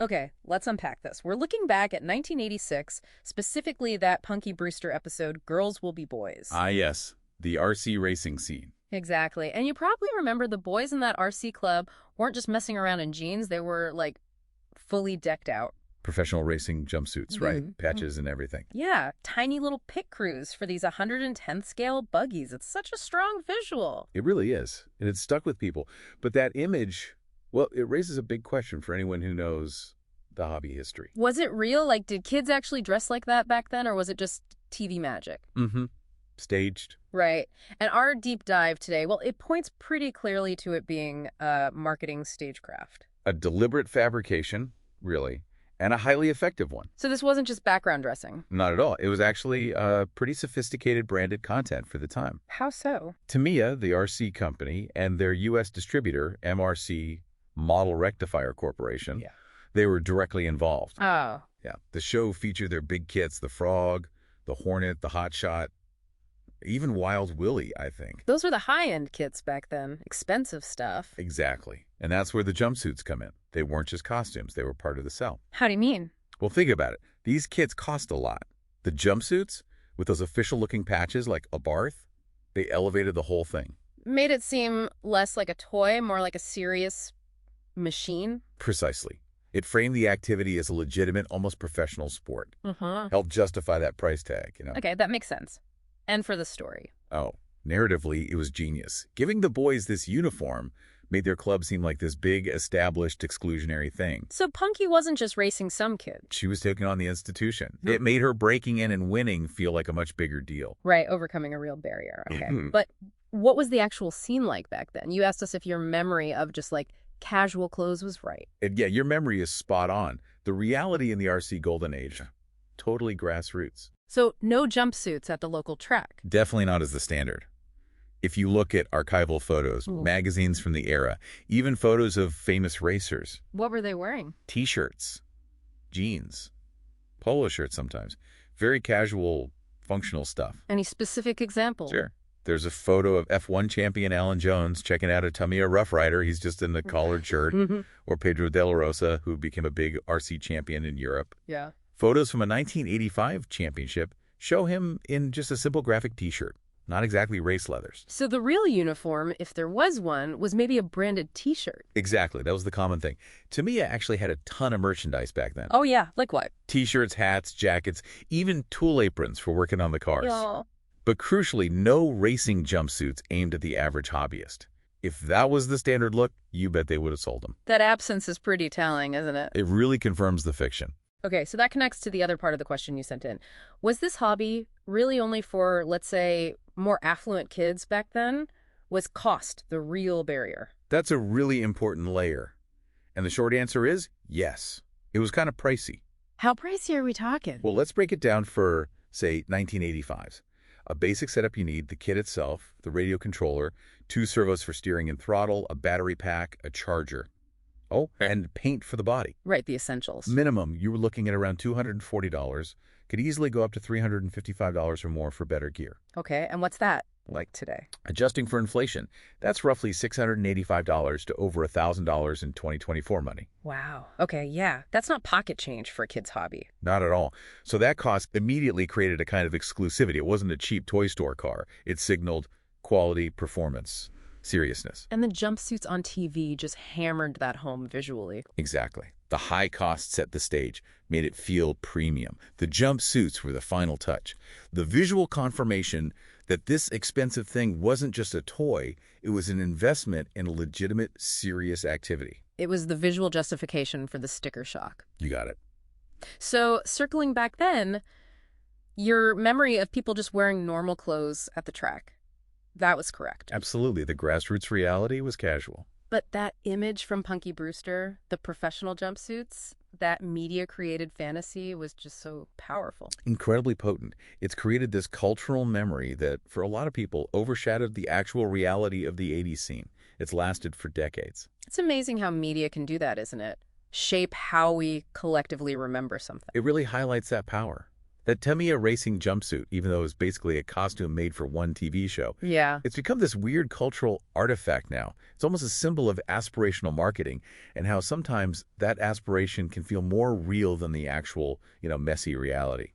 Okay, let's unpack this. We're looking back at 1986, specifically that Punky Brewster episode, Girls Will Be Boys. Ah, yes, the RC racing scene. Exactly. And you probably remember the boys in that RC club weren't just messing around in jeans, they were, like, fully decked out. Professional racing jumpsuits, right? Mhm. Patches and everything. Yeah, tiny little pit crews for these 110th scale buggies. It's such a strong visual. It really is, and it's stuck with people. But that image, well, it raises a big question for anyone who knows the hobby history. Was it real? Like, did kids actually dress like that back then, or was it just TV magic? Mm-hmm. Staged. Right. And our deep dive today, well, it points pretty clearly to it being a marketing stagecraft. A deliberate fabrication, really, and a highly effective one. So this wasn't just background dressing. Not at all. It was actually pretty sophisticated branded content for the time. How so? Tamiya, the RC company, and their U.S. distributor, MRC Model Rectifier Corporation, they were directly involved. Oh. Yeah. The show featured their big kits, the Frog, the Hornet, the Hot Shot, even Wild Willie, I think. Those were the high-end kits back then. Expensive stuff. Exactly. And that's where the jumpsuits come in. They weren't just costumes. They were part of the sell. How do you mean? Well, think about it. These kits cost a lot. The jumpsuits, with those official-looking patches like a barth, they elevated the whole thing. Made it seem less like a toy, more like a serious machine. Precisely. It framed the activity as a legitimate, almost professional sport. Helped justify that price tag, you know? Okay, that makes sense. And for the story. Oh, narratively, it was genius. Giving the boys this uniform made their club seem like this big, established, exclusionary thing. So Punky wasn't just racing some kid. She was taking on the institution. It made her breaking in and winning feel like a much bigger deal. Right, overcoming a real barrier. Okay. But what was the actual scene like back then? You asked us if your memory of just, like, casual clothes was right. And yeah, your memory is spot on. The reality in the RC Golden Age, totally grassroots. So no jumpsuits at the local track. Definitely not as the standard. If you look at archival photos, magazines from the era, even photos of famous racers. What were they wearing? T-shirts, jeans, polo shirts sometimes. Very casual, functional stuff. Any specific examples? Sure. There's a photo of F1 champion Alan Jones checking out a Tamiya Rough Rider. He's just in the collared shirt. Or Pedro De La Rosa, who became a big RC champion in Europe. Yeah. Photos from a 1985 championship show him in just a simple graphic T-shirt. Not exactly race leathers. So the real uniform, if there was one, was maybe a branded T-shirt. Exactly. That was the common thing. Tamiya actually had a ton of merchandise back then. Oh, yeah. Like what? T-shirts, hats, jackets, even tool aprons for working on the cars. Yeah. But crucially, no racing jumpsuits aimed at the average hobbyist. If that was the standard look, you bet they would have sold them. That absence is pretty telling, isn't it? It really confirms the fiction. Okay, so that connects to the other part of the question you sent in. Was this hobby really only for, let's say, more affluent kids back then? Was cost the real barrier? That's a really important layer. And the short answer is yes. It was kind of pricey. How pricey are we talking? Well, let's break it down for, say, 1985s. A basic setup you need, the kit itself, the radio controller, 2 servos for steering and throttle, a battery pack, a charger. Oh, and paint for the body. Right, the essentials. Minimum, you were looking at around $240. Could easily go up to $355 or more for better gear. Okay, and what's that like today? Adjusting for inflation, that's roughly $685 to over $1,000 in 2024 money. Wow. Okay, yeah. That's not pocket change for a kid's hobby. Not at all. So that cost immediately created a kind of exclusivity. It wasn't a cheap toy store car. It signaled quality, performance, seriousness. And the jumpsuits on TV just hammered that home visually. Exactly. The high cost set the stage, made it feel premium. The jumpsuits were the final touch. The visual confirmation that this expensive thing wasn't just a toy, it was an investment in a legitimate, serious activity. It was the visual justification for the sticker shock. You got it. So, circling back then, your memory of people just wearing normal clothes at the track, that was correct. Absolutely. The grassroots reality was casual. But that image from Punky Brewster, the professional jumpsuits, that media-created fantasy was just so powerful. Incredibly potent. It's created this cultural memory that, for a lot of people, overshadowed the actual reality of the 80s scene. It's lasted for decades. It's amazing how media can do that, isn't it? Shape how we collectively remember something. It really highlights that power. That Tamiya racing jumpsuit, even though it was basically a costume made for one TV show, Yeah. it's become this weird cultural artifact now. It's almost a symbol of aspirational marketing and how sometimes that aspiration can feel more real than the actual, messy reality.